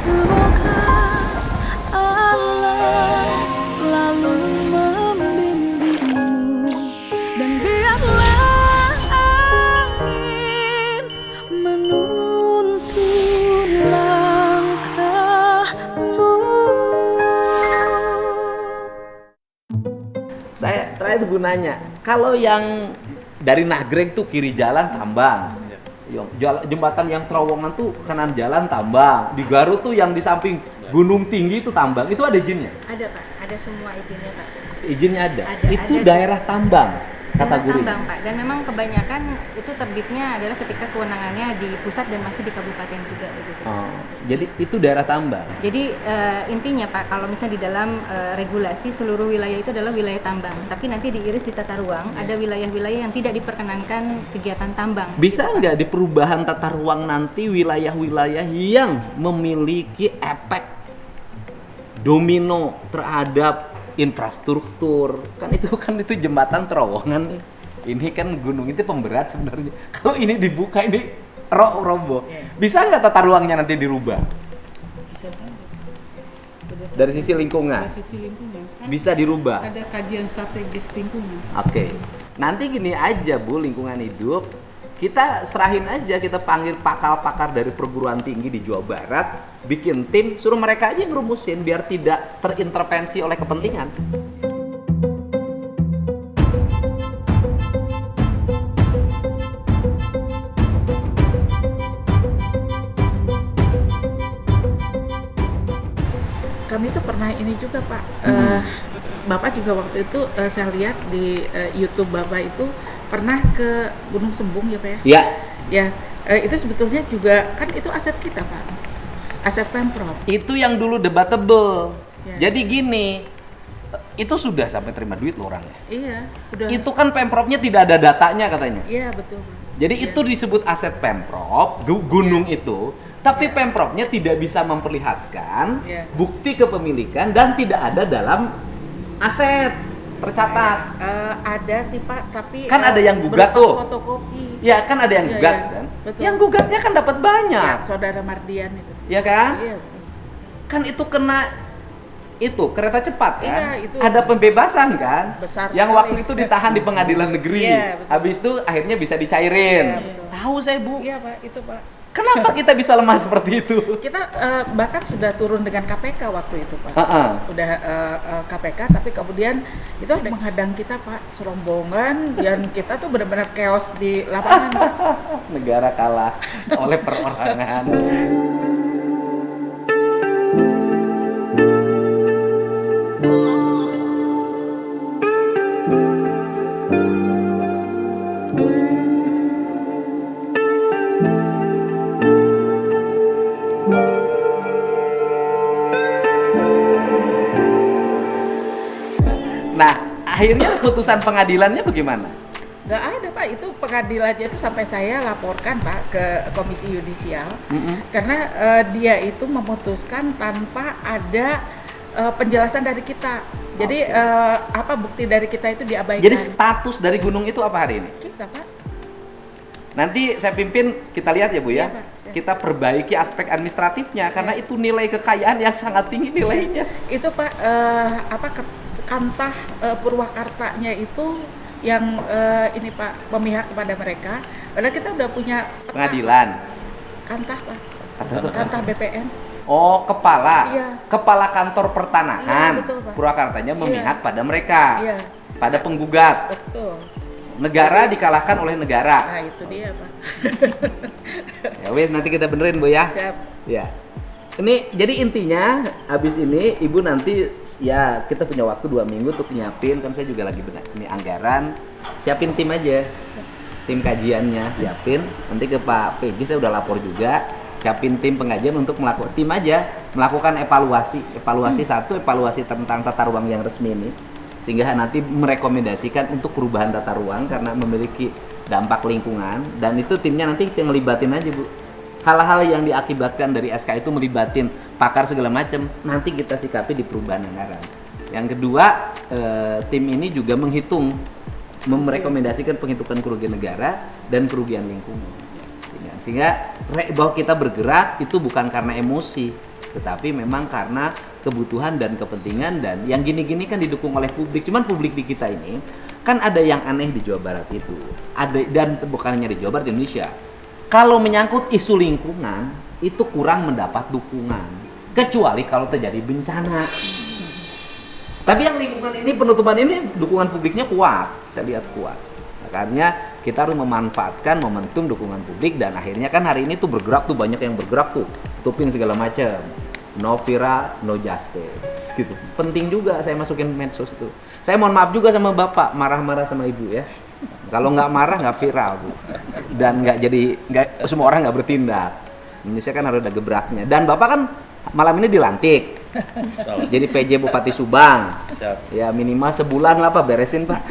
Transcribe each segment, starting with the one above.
Semoga Allah selalu membimbingmu dan biarlah angin menuntun langkahmu. Saya terakhir gunanya, kalau yang dari Nagreg tuh kiri jalan tambang, jembatan yang terowongan tuh kanan jalan tambang, di Garut tuh yang di samping gunung tinggi itu tambang, itu ada izinnya? Ada Pak, ada semua izinnya Pak. Izinnya ada? Itu ada. daerah tambang kategori? Tambang Pak, dan memang kebanyakan itu terbitnya adalah ketika kewenangannya di pusat dan masih di kabupaten juga begitu. Oh, jadi itu daerah tambang? Jadi intinya Pak, kalau misalnya di dalam regulasi seluruh wilayah itu adalah wilayah tambang, tapi nanti diiris di tata ruang, ada wilayah-wilayah yang tidak diperkenankan kegiatan tambang. Bisa nggak di perubahan tata ruang nanti wilayah-wilayah yang memiliki efek domino terhadap infrastruktur, kan itu jembatan terowongan nih. Ini kan gunung itu pemberat sebenarnya. Kalau ini dibuka ini roboh. Bisa nggak tata ruangnya nanti dirubah? Bisa saja. Dari sisi lingkungan Dari sisi lingkungan. bisa dirubah. Ada kajian strategis lingkungan. Oke. Nanti gini aja Bu, lingkungan hidup kita serahin aja, kita panggil pakar-pakar dari perguruan tinggi di Jawa Barat, bikin tim, suruh mereka aja yang ngerumusin biar tidak terintervensi oleh kepentingan. Kami tuh pernah ini juga Pak, Bapak juga waktu itu saya lihat di YouTube Bapak itu pernah ke Gunung Sembung ya Pak ya? Ya, Ya, itu sebetulnya juga kan itu aset kita Pak, aset Pemprov. itu yang dulu debatable. Ya. Jadi gini, itu sudah sampai terima duit loh orangnya. Iya, udah. Itu kan Pemprovnya tidak ada datanya katanya. Iya betul Pak. Jadi Iya. itu disebut aset Pemprov, gunung itu, tapi Pemprovnya tidak bisa memperlihatkan Iya. bukti kepemilikan dan tidak ada dalam aset tercatat. Ada sih Pak, tapi Kan ada yang gugat berupa tuh. fotokopi. Ya kan ada yang Iya, gugat iya. kan? Betul. Yang gugatnya kan dapat banyak, Ya, Saudara Mardian itu. ya kan? Iya. Betul. Kan itu kena itu kereta cepat kan? Iya, itu. Ada pembebasan kan? Besar yang sekali. waktu itu ditahan di pengadilan negeri. Iya, betul. Habis itu akhirnya bisa dicairin. Iya, betul. Tahu saya Bu. Iya Pak, itu Pak. Kenapa kita bisa lemah seperti itu? Kita bahkan sudah turun dengan KPK waktu itu Pak. Heeh. Udah KPK, tapi kemudian itu ada menghadang kita Pak, serombongan, dan kita tuh benar-benar chaos di lapangan Pak. Negara kalah oleh perorangan. Nah, akhirnya putusan pengadilannya bagaimana? Nggak ada Pak, itu pengadilannya itu sampai saya laporkan Pak ke Komisi Yudisial, karena dia itu memutuskan tanpa ada penjelasan dari kita. Jadi apa bukti dari kita itu diabaikan. Jadi status dari gunung itu apa hari ini? Kita Pak. Nanti saya pimpin, kita lihat ya Bu ya. Iya, Pak. Siap. Kita perbaiki aspek administratifnya karena itu nilai kekayaan yang sangat tinggi nilainya. Itu Pak Kantah Purwakartanya itu yang ini Pak memihak kepada mereka. Padahal kita udah punya peta. Pengadilan. Kantah Pak. Kantah BPN. Oh, kepala. Iya. Kepala kantor pertanahan. Iya, betul, Pak. Purwakartanya Iya. memihak pada mereka. Iya. Pada penggugat. Betul. Negara dikalahkan oleh negara. Nah, itu dia Pak. Ya wes, nanti kita benerin Bu ya. Siap. Ya. Ini jadi intinya habis ini Ibu nanti ya kita punya waktu 2 minggu untuk nyiapin, kan saya juga lagi ini anggaran, siapin tim aja. Tim kajiannya siapin, nanti ke Pak PJ saya udah lapor juga, siapin tim pengajian untuk melakukan tim aja melakukan evaluasi satu, evaluasi tentang tata ruang yang resmi ini, sehingga nanti merekomendasikan untuk perubahan tata ruang karena memiliki dampak lingkungan, dan itu timnya nanti kita ngelibatin aja Bu. Hal-hal yang diakibatkan dari SK itu melibatin pakar segala macam, nanti kita sikapi di perubahan anggaran. Yang kedua, tim ini juga merekomendasikan penghitungan kerugian negara dan kerugian lingkungan. Sehingga bahwa kita bergerak itu bukan karena emosi, tetapi memang karena kebutuhan dan kepentingan, dan yang gini-gini kan didukung oleh publik. Cuman publik di kita ini kan ada yang aneh di Jawa Barat itu, ada, dan bukan hanya di Jawa Barat, di Indonesia. Kalau menyangkut isu lingkungan itu kurang mendapat dukungan, kecuali kalau terjadi bencana. Tapi yang lingkungan ini, penutupan ini, dukungan publiknya kuat, saya lihat kuat. Makanya kita harus memanfaatkan momentum dukungan publik, dan akhirnya kan hari ini tuh bergerak tuh, banyak yang bergerak tuh, tutupin segala macam. No viral, no justice, gitu. Penting juga saya masukin medsos itu. Saya mohon maaf juga sama Bapak, marah-marah sama Ibu ya. Kalau nggak marah nggak viral, Bu. Dan nggak semua orang nggak bertindak. Indonesia kan harus ada gebraknya. Dan Bapak kan malam ini dilantik. Jadi PJ Bupati Subang. Siap. Ya minimal sebulan lah Pak, beresin Pak.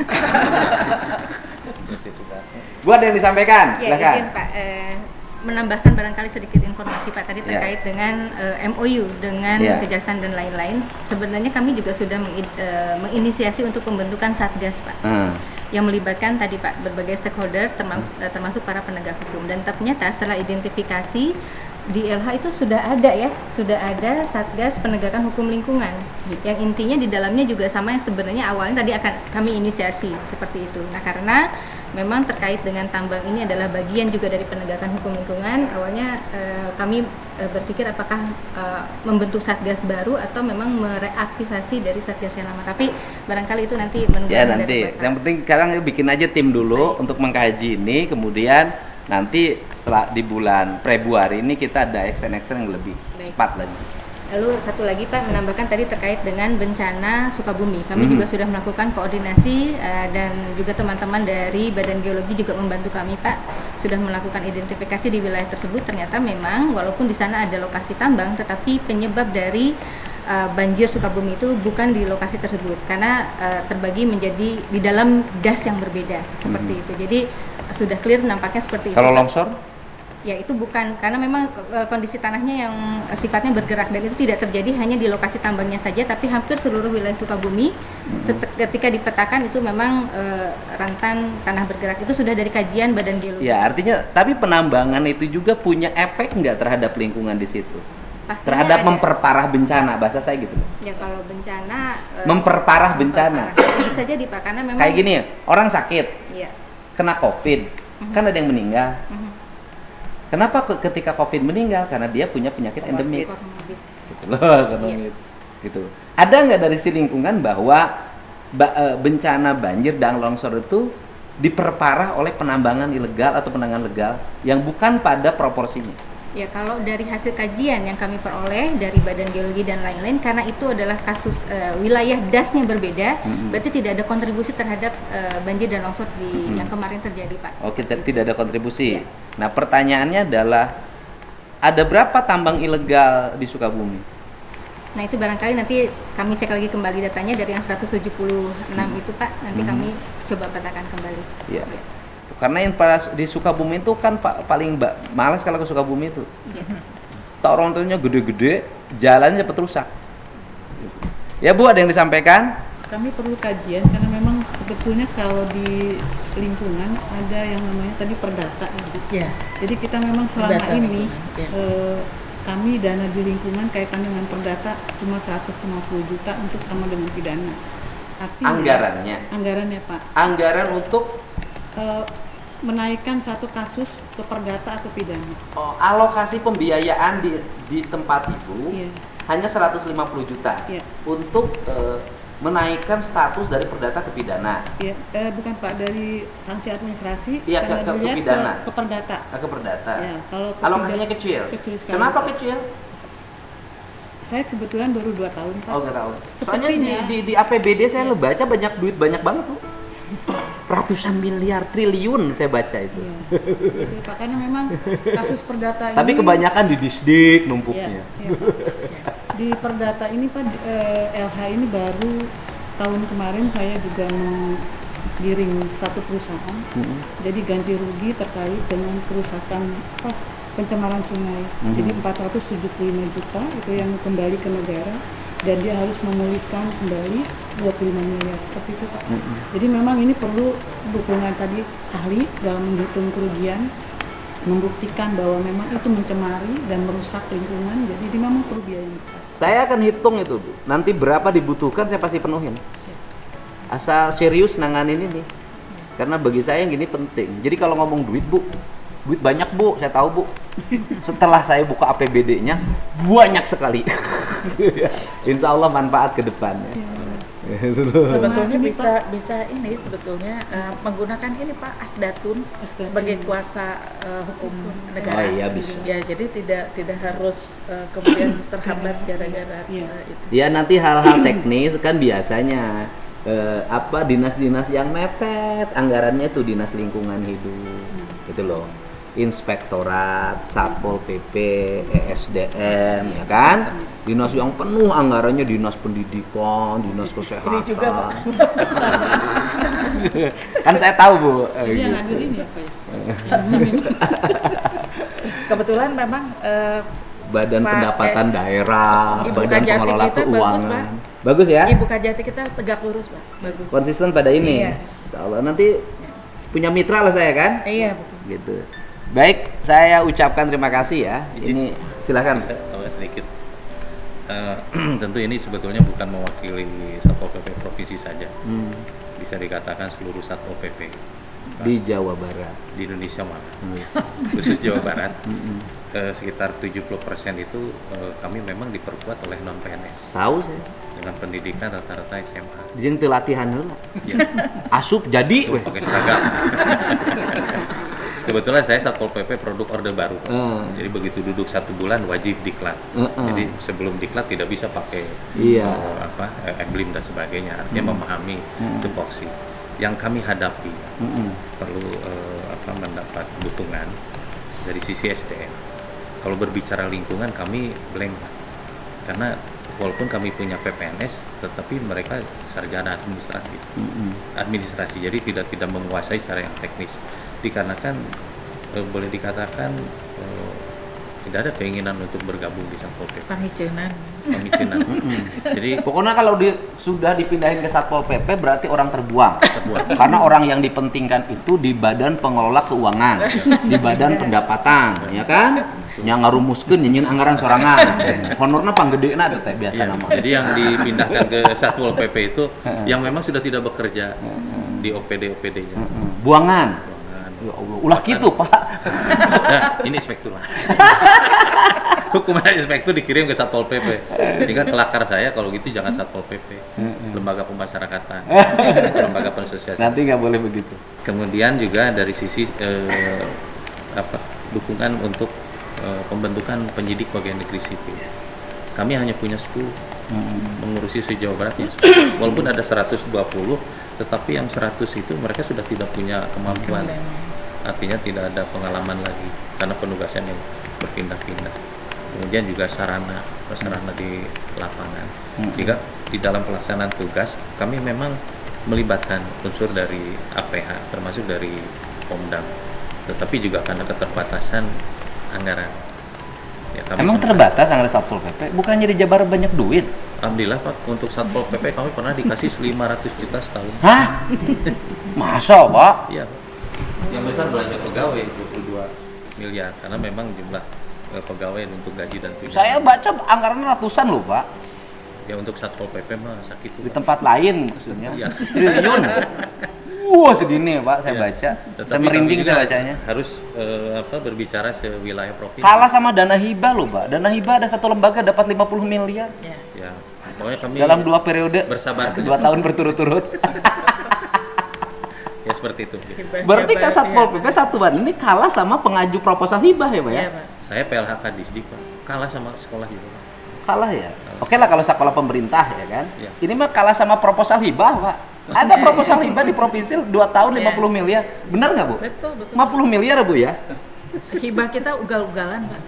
Bu, ada yang disampaikan? Ya, Silakan. izin Pak, menambahkan barangkali sedikit informasi Pak tadi terkait dengan MOU dengan Kejaksaan dan lain-lain. Sebenarnya kami juga sudah menginisiasi untuk pembentukan Satgas Pak, yang melibatkan tadi Pak berbagai stakeholder termasuk para penegak hukum. Dan ternyata setelah identifikasi di LH itu sudah ada Satgas Penegakan Hukum Lingkungan, yang intinya di dalamnya juga sama yang sebenarnya awalnya tadi akan kami inisiasi seperti itu. Nah, karena memang terkait dengan tambang ini adalah bagian juga dari penegakan hukum lingkungan, awalnya kami berpikir apakah membentuk Satgas baru atau memang mereaktivasi dari Satgas yang lama. Tapi barangkali itu nanti menunggu ya nanti. Yang penting sekarang bikin aja tim dulu untuk mengkaji ini, kemudian nanti setelah di bulan Februari ini kita ada action yang lebih cepat lagi. Lalu satu lagi Pak, menambahkan tadi terkait dengan bencana Sukabumi. Kami juga sudah melakukan koordinasi dan juga teman-teman dari Badan Geologi juga membantu kami Pak, sudah melakukan identifikasi di wilayah tersebut. Ternyata memang walaupun di sana ada lokasi tambang, tetapi penyebab dari banjir Sukabumi itu bukan di lokasi tersebut, karena terbagi menjadi di dalam gas yang berbeda seperti itu. Jadi sudah clear nampaknya seperti itu. Kalau longsor? Ya itu bukan, karena memang kondisi tanahnya yang sifatnya bergerak, dan itu tidak terjadi hanya di lokasi tambangnya saja, tapi hampir seluruh wilayah Sukabumi ketika dipetakan itu memang rentan tanah bergerak. Itu sudah dari kajian Badan Geologi. Ya artinya, tapi penambangan itu juga punya efek nggak terhadap lingkungan di situ? Pastinya terhadap ada. Memperparah bencana, bahasa saya gitu. Ya kalau bencana Memperparah bencana. Ya, bisa jadi Pak, karena memang Kayak gini ya, orang sakit, ya. kena COVID, kan ada yang meninggal. Kenapa ketika COVID meninggal? Karena dia punya penyakit endemik. Komorbid. Gitu loh, komorbid. Gitu. Ada nggak dari si lingkungan bahwa bencana banjir dan longsor itu diperparah oleh penambangan ilegal atau penambangan legal yang bukan pada proporsinya? Ya kalau dari hasil kajian yang kami peroleh dari Badan Geologi dan lain-lain, karena itu adalah kasus wilayah dasnya berbeda, berarti tidak ada kontribusi terhadap banjir dan longsor yang kemarin terjadi Pak. Oh, tidak ada kontribusi. Ya. Nah pertanyaannya adalah, ada berapa tambang ilegal di Sukabumi? Nah itu barangkali nanti kami cek lagi kembali datanya dari yang 176 itu Pak, nanti kami coba petakan kembali. Ya. Karena yang di Sukabumi itu kan paling malas kalau ke Sukabumi itu. Orang tuanya gede-gede, jalannya cepat rusak. Ya Bu, ada yang disampaikan? Kami perlu kajian karena memang sebetulnya kalau di lingkungan ada yang namanya tadi perdata. Ya. Jadi kita memang selama Perdata ini lingkungan, kami dana di lingkungan kaitan dengan perdata cuma 150 juta untuk sama dengan pidana. Artinya, anggarannya Pak. Anggaran untuk menaikkan satu kasus ke perdata atau pidana. Oh, alokasi pembiayaan di tempat Ibu hanya 150 juta untuk menaikkan status dari perdata ke pidana. Iya, bukan Pak, dari sanksi administrasi ke pidana. Ke perdata. Ke perdata. Ya, kalau alokasinya kecil. Kecil sekali. Kenapa kecil? Saya kebetulan baru 2 tahun Pak. Oh, nggak tahu. Soalnya Sepertinya di APBD saya baca banyak duit, banyak banget tuh. Ratusan miliar, triliun saya baca itu. Iya, gitu, Pak, karena memang kasus perdata ini. Tapi kebanyakan di Disdik numpuknya. Iya, Pak. Di perdata ini Pak, LH ini baru tahun kemarin saya juga menggiring satu perusahaan. Jadi ganti rugi terkait dengan kerusakan pencemaran sungai. Jadi 475 juta itu yang kembali ke negara. Dan dia harus memulihkan kembali 25 miliar seperti itu Pak. Jadi memang ini perlu dukungan tadi ahli dalam menghitung kerugian membuktikan bahwa memang itu mencemari dan merusak lingkungan, jadi ini memang perlu biaya yang besar. Saya akan hitung itu, Bu. Nanti berapa dibutuhkan saya pasti penuhin. Asal serius nanganin ini. Karena bagi saya yang gini penting. Jadi kalau ngomong duit, Bu, duit banyak, Bu, saya tahu, Bu. Setelah saya buka APBD-nya, banyak sekali. Insya Allah manfaat ke depannya. Sebetulnya Ini, bisa ini sebetulnya menggunakan ini Pak Asdatun Asdatun. sebagai kuasa hukum negara. Oh iya, bisa. Ya, jadi tidak harus kemudian terhambat gara-gara Iya. itu. Ya nanti hal-hal teknis kan biasanya dinas-dinas yang mepet anggarannya tuh dinas lingkungan hidup gitu loh, inspektorat, satpol pp, ESDM, ya kan, dinas yang penuh anggarannya dinas pendidikan, dinas kesehatan. Ini juga, Pak. Kan saya tahu, Bu. Ini yang Gitu. hadir ini apa ya? Kebetulan memang Badan Pak, Pendapatan Daerah, Ibu Badan Kajati Pengelola kita bagus, Keuangan. Pak. Bagus ya? Ibu Kajati kita tegak lurus Pak, bagus. Konsisten pada ini. Iya. Insya Allah nanti punya mitra lah saya kan? Iya betul. Gitu. Baik, saya ucapkan terima kasih ya. Ini silakan. Tambah sedikit. Tentu ini sebetulnya bukan mewakili Satpol PP provinsi saja. Bisa dikatakan seluruh Satpol PP Di Jawa Barat. di Indonesia malah. Khusus Jawa Barat. Sekitar 70% itu kami memang diperkuat oleh non PNS Tahu saya. dengan pendidikan rata-rata SMA. Jeung teu latihan heula. Ya, Asup jadi itu weh. pakai seragam. Kebetulan saya Satpol PP produk Orde Baru. Jadi begitu duduk 1 bulan wajib diklat. Jadi sebelum diklat tidak bisa pakai Iya. emblem dan sebagainya. Artinya memahami tupoksi. Yang kami hadapi perlu mendapat dukungan dari sisi SDM. Kalau berbicara lingkungan kami blank, Pak. Karena walaupun kami punya PPNS, tetapi mereka sarjana administrasi, jadi tidak menguasai secara yang teknis. Dikarenakan boleh dikatakan tidak ada keinginan untuk bergabung di Satpol PP. Pangicieunan. Pemicinan. Jadi Pokoknya kalau sudah dipindahin ke Satpol PP berarti orang terbuang. terbuat. Karena orang yang dipentingkan itu di Badan Pengelola Keuangan, di Badan Pendapatan, ya kan? Yang ngarumuskeun nyeunyeun anggaran sorangan. Honorna panggedena teh biasa Ya, nama. jadi yang dipindahkan ke Satpol PP itu yang memang sudah tidak bekerja di OPD-OPD-nya. Buangan. Ya Allah, ulah gitu, Pak. Nah, ini inspektur lah. Hukuman inspektur dikirim ke Satpol PP. Sehingga kelakar saya kalau gitu jangan Satpol PP. Lembaga pemasyarakatan, atau lembaga pensosialisasi. Nanti nggak boleh begitu. Kemudian juga dari sisi dukungan untuk pembentukan penyidik pegawai negeri sipil. Kami hanya punya 10 mengurusi se-Jawa Baratnya. Walaupun ada 120, tetapi yang 100 itu mereka sudah tidak punya kemampuan. Artinya tidak ada pengalaman lagi karena penugasan yang berpindah-pindah. Kemudian juga sarana di lapangan. Jika di dalam pelaksanaan tugas kami memang melibatkan unsur dari APH termasuk dari Pomdam. Tetapi juga karena keterbatasan anggaran. Ya, kami Emang terbatas anggaran Satpol PP? Bukannya di Jabar banyak duit? Alhamdulillah Pak, untuk Satpol PP kami pernah dikasih 500 juta setahun. Hah? Masa, Pak? Iya. Yang besar belanja pegawai 22 miliar karena memang jumlah pegawai untuk gaji dan tunjangan. Saya baca anggarannya ratusan loh, Pak. Ya untuk Satpol PP mah sakit Di tuh. tempat lain maksudnya. Iya. Triliun. Wah, segini ya, Pak, saya Iya. baca. Tetapi Saya merinding kami juga saya bacanya. Harus berbicara sewilayah provinsi. Kalah sama dana hibah loh, Pak. Dana hibah ada satu lembaga dapat 50 miliar Ya, pokoknya kami dalam 2 periode. bersabar saja. 2 tahun berturut-turut. Ya seperti itu. Berarti kan Satpol PP satuan ini kalah sama pengaju proposal hibah ya, Pak ya? Iya, Pak. Saya PLHK Disdik Pak, kalah sama sekolah juga Pak. Kalah ya. Oke lah kalau sekolah pemerintah ya kan. Iya. Ini mah kalah sama proposal hibah, Pak. Ada proposal hibah di provinsi 2 tahun 50 miliar. Benar nggak, Bu? Betul, betul. 50 miliar, Bu ya. Hibah kita ugal-ugalan, Pak.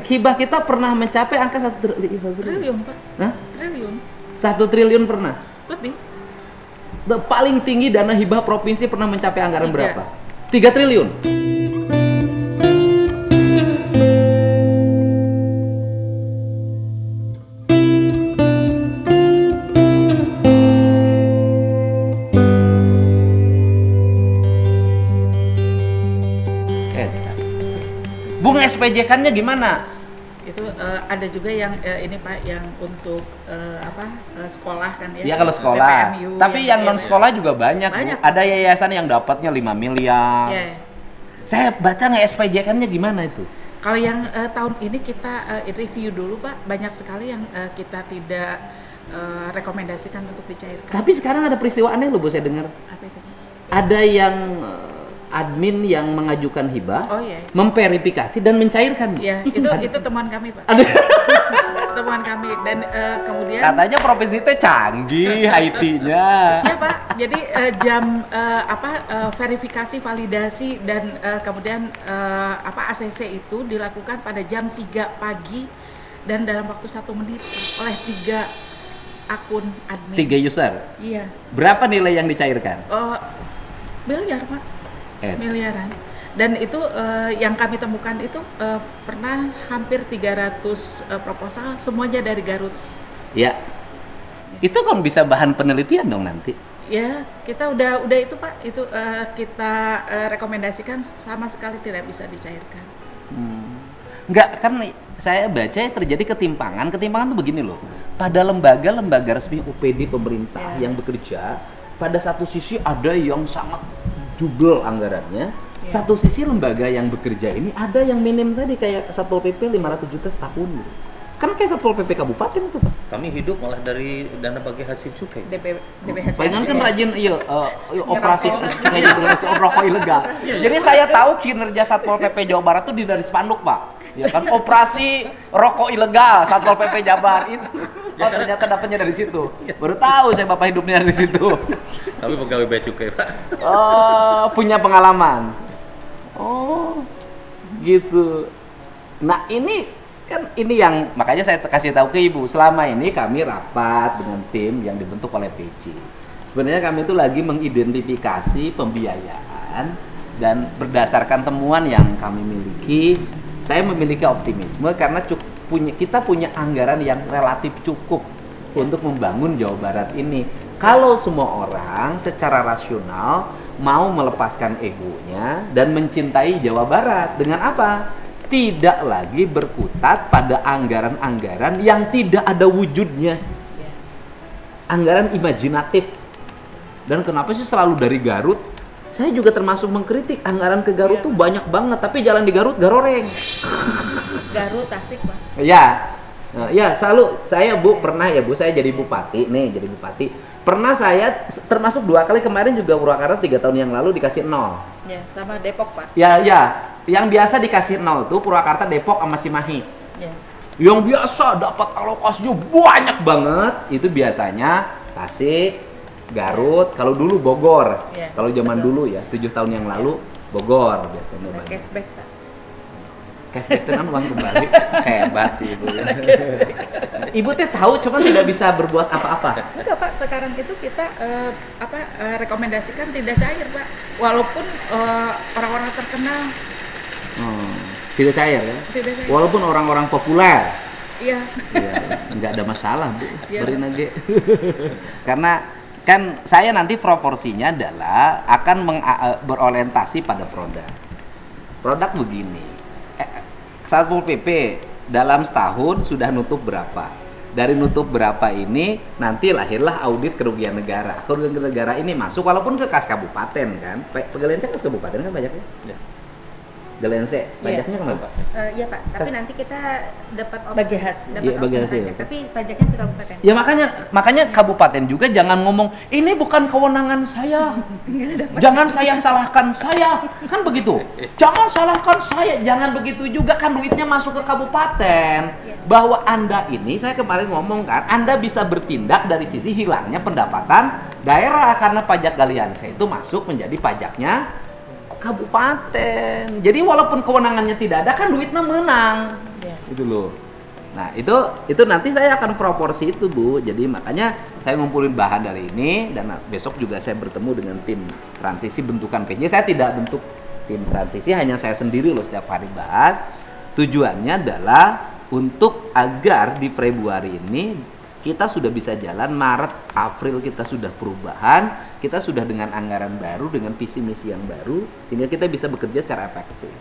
Hibah kita pernah mencapai angka 1 triliun. Triliun, Pak. Hah? Triliun. 1 triliun pernah. Lebih. Paling tinggi dana hibah provinsi pernah mencapai anggaran 3. berapa? 3 triliun. SPJ-kannya gimana? Itu ada juga yang ini Pak, yang untuk sekolah kan ya. Iya kalau sekolah. PPMU, Tapi yang non sekolah juga banyak, Bu. Banyak. Ada yayasan yang dapatnya 5 miliar. Iya. Saya baca nggak SPJ-kannya gimana itu? Kalau yang tahun ini kita review dulu Pak, banyak sekali yang kita tidak rekomendasikan untuk dicairkan. Tapi sekarang ada peristiwa aneh loh, Bu, saya dengar. Apa itu? Ada yang admin yang mengajukan hibah, Oh iya. memverifikasi dan mencairkan. Ya, itu temuan kami Pak. Temuan kami dan kemudian Katanya profesi itu canggih IT-nya. ya Pak, jadi jam verifikasi, validasi dan kemudian ACC itu dilakukan pada jam 3 pagi dan dalam waktu 1 menit oleh 3 akun admin. 3 user. Iya. Berapa nilai yang dicairkan? Miliar Pak, miliaran. Dan itu yang kami temukan itu pernah hampir 300 proposal, semuanya dari Garut. Ya. Itu kan bisa bahan penelitian dong nanti. Ya, kita udah itu Pak, itu kita rekomendasikan sama sekali tidak bisa dicairkan. Enggak, kan saya baca terjadi ketimpangan. Ketimpangan tuh begini loh. Pada lembaga-lembaga resmi UPD pemerintah yang bekerja, pada satu sisi ada yang sangat jubel anggarannya. Satu sisi lembaga yang bekerja ini ada yang minim tadi kayak Satpol PP 500 juta setahun gitu. Kan kayak Satpol PP kabupaten tuh, Pak. Kami hidup malah dari dana bagi hasil cukai. DBHC. Palingan kan rajin operasi rokok ilegal. Jadi saya tahu kinerja Satpol PP Jawa Barat tuh dari spanduk, Pak. Ya kan, operasi rokok ilegal Satpol PP Jabar itu. Oh, ternyata dapatnya dari situ. Baru tahu saya Bapak hidupnya dari situ. Kami pegawai bea cukai, Pak. Oh, punya pengalaman. Oh, gitu. Nah, ini yang makanya saya kasih tahu ke Ibu. Selama ini kami rapat dengan tim yang dibentuk oleh PC. Sebenarnya kami itu lagi mengidentifikasi pembiayaan dan berdasarkan temuan yang kami miliki, saya memiliki optimisme karena kita punya anggaran yang relatif cukup untuk membangun Jawa Barat ini. Kalau semua orang secara rasional mau melepaskan egonya dan mencintai Jawa Barat dengan apa? Tidak lagi berkutat pada anggaran-anggaran yang tidak ada wujudnya. Anggaran imajinatif. Dan kenapa sih selalu dari Garut? Saya juga termasuk mengkritik anggaran ke Garut tuh banyak banget, tapi jalan di Garut garoreng. Garut, Tasik, Pak. Ya, ya selalu saya Bu pernah ya Bu, saya jadi bupati jadi bupati. Pernah saya termasuk 2 kali kemarin juga Purwakarta 3 tahun yang lalu dikasih 0. Ya, sama Depok, Pak. Ya, yang biasa dikasih 0 tuh Purwakarta, Depok sama Cimahi. Ya. Yang biasa dapat alokasinya banyak banget itu biasanya Tasik, Garut, kalau dulu Bogor. Ya, Kalau zaman dulu ya, 7 tahun yang lalu Bogor biasanya banyak. Cashback, Pak. Cashback itu kan uang kembali. Hebat sih Ibu. Ibu teh tahu cuma tidak bisa berbuat apa-apa. Enggak Pak, sekarang itu kita rekomendasikan tidak cair Pak. Walaupun orang-orang terkenal. Tidak cair ya? Tidak cair. Walaupun orang-orang populer. Iya. Ya, nggak ada masalah Bu, Iya. beri aja. Karena kan saya nanti proporsinya adalah akan berorientasi pada produk. Produk begini. Satpol PP dalam setahun sudah nutup berapa? Dari nutup berapa ini nanti lahirlah audit kerugian negara. Kerugian negara ini masuk walaupun ke kas kabupaten kan. Pegawai kas kabupaten kan banyaknya. Ya. Galense, pajaknya kemana Pak? Iya Pak, tapi nanti kita dapat opsi. Bagi hasil. Dapat Iya, bagi opsi hasil. pajak, tapi pajaknya ke kabupaten. Ya makanya kabupaten juga jangan ngomong ini bukan kewenangan saya. Jangan saya salahkan saya. Kan begitu. Jangan salahkan saya, jangan begitu juga kan duitnya masuk ke kabupaten. Bahwa Anda ini saya kemarin ngomong kan, Anda bisa bertindak dari sisi hilangnya pendapatan daerah karena pajak Galianse itu masuk menjadi pajaknya kabupaten. Jadi walaupun kewenangannya tidak ada kan duitnya menang. Itu loh. Nah, itu nanti saya akan proporsi itu, Bu. Jadi makanya saya ngumpulin bahan dari ini dan besok juga saya bertemu dengan tim transisi bentukan PJ. Saya tidak bentuk tim transisi, hanya saya sendiri loh setiap hari bahas. Tujuannya adalah untuk agar di Februari ini kita sudah bisa jalan, Maret, April kita sudah perubahan, kita sudah dengan anggaran baru, dengan visi misi yang baru, sehingga kita bisa bekerja secara efektif.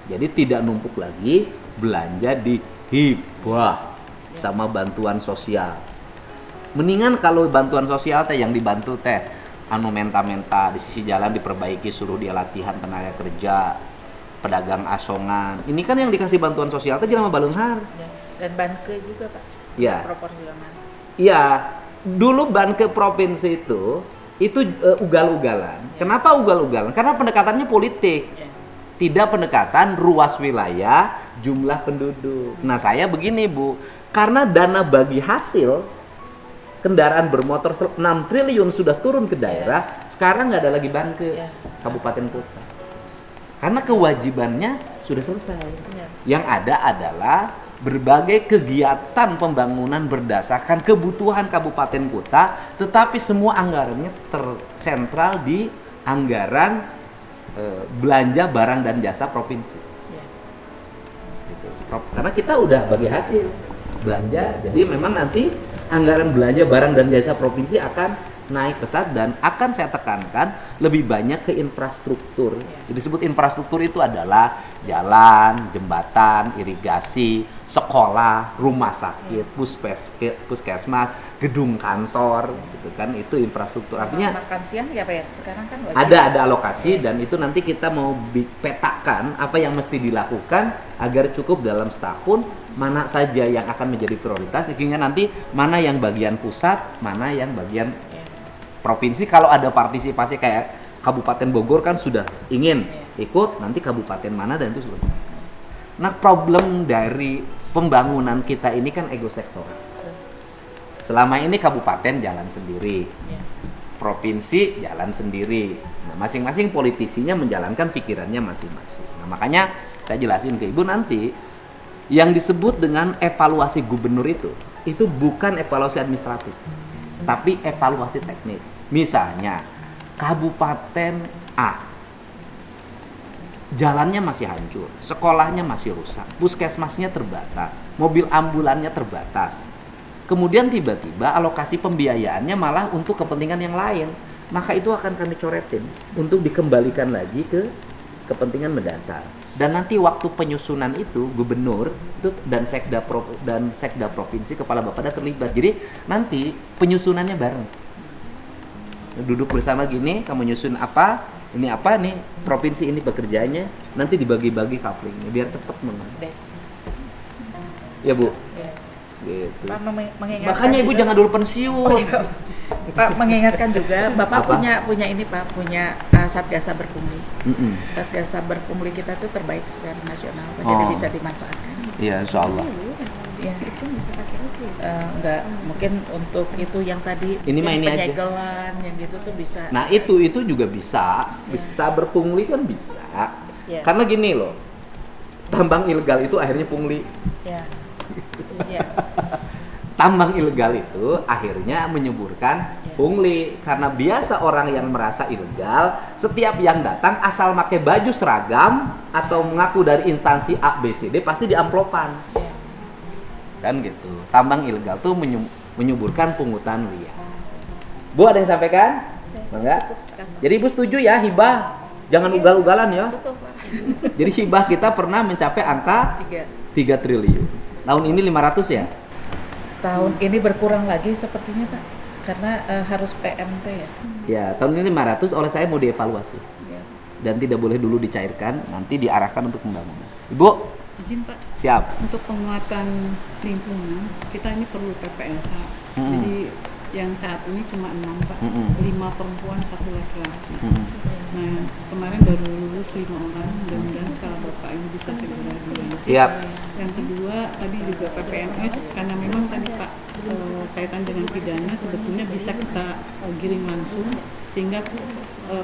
Jadi tidak numpuk lagi belanja di hibah sama bantuan sosial. Mendingan kalau bantuan sosial teh yang dibantu teh anu menta-menta di sisi jalan diperbaiki, suruh dia latihan tenaga kerja, pedagang asongan. Ini kan yang dikasih bantuan sosial teh jelema baleunghar. Ya. Dan banke juga Pak. Ya. Proporsional. Iya, dulu banke provinsi itu ugal-ugalan. Kenapa ugal-ugalan? Karena pendekatannya politik. Ya. Tidak pendekatan ruas wilayah, jumlah penduduk. Nah, saya begini, Bu. Karena dana bagi hasil kendaraan bermotor 6 triliun sudah turun ke daerah, sekarang nggak ada lagi banke kabupaten kota. Karena kewajibannya sudah selesai. Yang ada adalah berbagai kegiatan pembangunan berdasarkan kebutuhan kabupaten kota, tetapi semua anggarannya tersentral di anggaran belanja barang dan jasa provinsi. Gitu. Karena kita udah bagi hasil belanja, jadi memang nanti anggaran belanja barang dan jasa provinsi akan naik pesat dan akan saya tekankan lebih banyak ke infrastruktur. Jadi disebut infrastruktur itu adalah jalan, jembatan, irigasi, sekolah, rumah sakit, puskesmas, gedung kantor, gitu kan, itu infrastruktur. Artinya makan siang ya Pak ya, sekarang kan wajib. ada alokasi dan itu nanti kita mau petakan apa yang mesti dilakukan agar cukup dalam setahun, mana saja yang akan menjadi prioritas, sehingga nanti mana yang bagian pusat, mana yang bagian provinsi. Kalau ada partisipasi kayak Kabupaten Bogor kan sudah ingin ikut, nanti kabupaten mana dan itu selesai. Nah, problem dari pembangunan kita ini kan ego sektor. Selama ini kabupaten jalan sendiri, provinsi jalan sendiri. Nah, masing-masing politisinya menjalankan pikirannya masing-masing. Nah, makanya saya jelasin ke Ibu nanti, yang disebut dengan evaluasi gubernur itu bukan evaluasi administratif, tapi evaluasi teknis. Misalnya, Kabupaten A, jalannya masih hancur, sekolahnya masih rusak, puskesmasnya terbatas, mobil ambulannya terbatas. Kemudian tiba-tiba alokasi pembiayaannya malah untuk kepentingan yang lain, maka itu akan kami coretin untuk dikembalikan lagi ke kepentingan mendasar. Dan nanti waktu penyusunan itu gubernur itu dan sekda provinsi, kepala bapeda terlibat. Jadi nanti penyusunannya bareng. Duduk bersama gini, kamu nyusun apa? Ini apa nih? Provinsi ini bekerjanya, nanti dibagi-bagi couplingnya biar cepet Des. Ya, Bu. Ya. Gitu. Pak mengingatkan Makanya Ibu juga, jangan dulu pensiun. Oh, iya. Pak mengingatkan juga, Bapak Apa? punya ini Pak, punya Satgas Saber Pungli. Satgas Saber Pungli kita tuh terbaik secara nasional, Pak. Jadi Oh. bisa dimanfaatkan. Iya, insya Allah. Ya, itu bisa pakai itu. Enggak, mungkin untuk itu yang tadi Ini mah ini aja. penyegelan yang gitu tuh bisa. Nah, itu juga bisa. Bisa berpungli kan bisa. Ya. Karena gini loh. Tambang ilegal itu akhirnya pungli. Ya. Iya. Tambang ilegal itu akhirnya menyuburkan pungli, karena biasa orang yang merasa ilegal setiap yang datang asal pakai baju seragam atau mengaku dari instansi A B C D pasti diamplopan. Kan gitu. Tambang ilegal tuh menyuburkan pungutan liar. Bu, ada yang sampaikan? Enggak? Jadi Ibu setuju ya hibah? Jangan ugal-ugalan ya. Betul, Pak. Jadi hibah kita pernah mencapai angka 3 triliun. Tahun ini 500 ya? Tahun ini berkurang lagi sepertinya Pak, karena harus PMT ya. Ya, tahun ini 500, oleh saya mau dievaluasi. Ya. Dan tidak boleh dulu dicairkan, nanti diarahkan untuk pembangunan. Ibu, Izin Pak, siap. untuk penguatan lingkungan kita ini perlu PPLH. Jadi yang saat ini cuma 6 Pak, 5 perempuan 1 laki-laki. Nah, kemarin baru lulus 5 orang, mudah-mudahan setelah Bapak ini bisa segera dilanjut. Siap. Yang kedua tadi juga PPNS, karena memang tadi Pak kaitan dengan pidana sebetulnya bisa kita giring langsung sehingga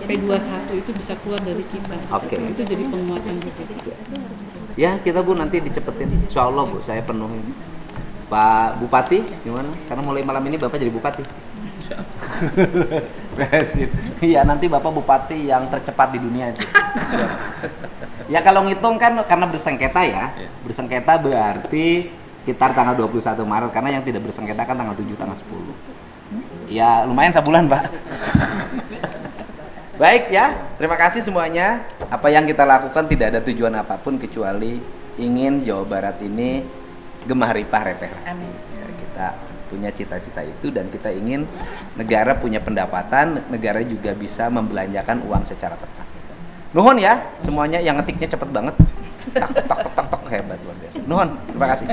P21 itu bisa keluar dari kita. Oke. Itu jadi penguatan juga. Ya, kita Bu nanti dicepetin. Insya Allah Bu, saya penuhin. Pak Bupati, gimana? Karena mulai malam ini Bapak jadi Bupati. Beresin. Iya, nanti Bapak Bupati yang tercepat di dunia aja. Ya kalau ngitung kan karena bersengketa ya. Bersengketa berarti sekitar tanggal 21 Maret, karena yang tidak bersengketa kan tanggal 7, tanggal 10. Ya lumayan sebulan Pak. Baik ya, terima kasih semuanya. Apa yang kita lakukan tidak ada tujuan apapun kecuali ingin Jawa Barat ini gemah ripah repeh. Amin. Ya, kita punya cita-cita itu dan kita ingin negara punya pendapatan, negara juga bisa membelanjakan uang secara tepat. Nuhun ya, semuanya yang ngetiknya cepet banget. Tak tak tak tak tak hebat luar biasa. Nuhun, terima kasih.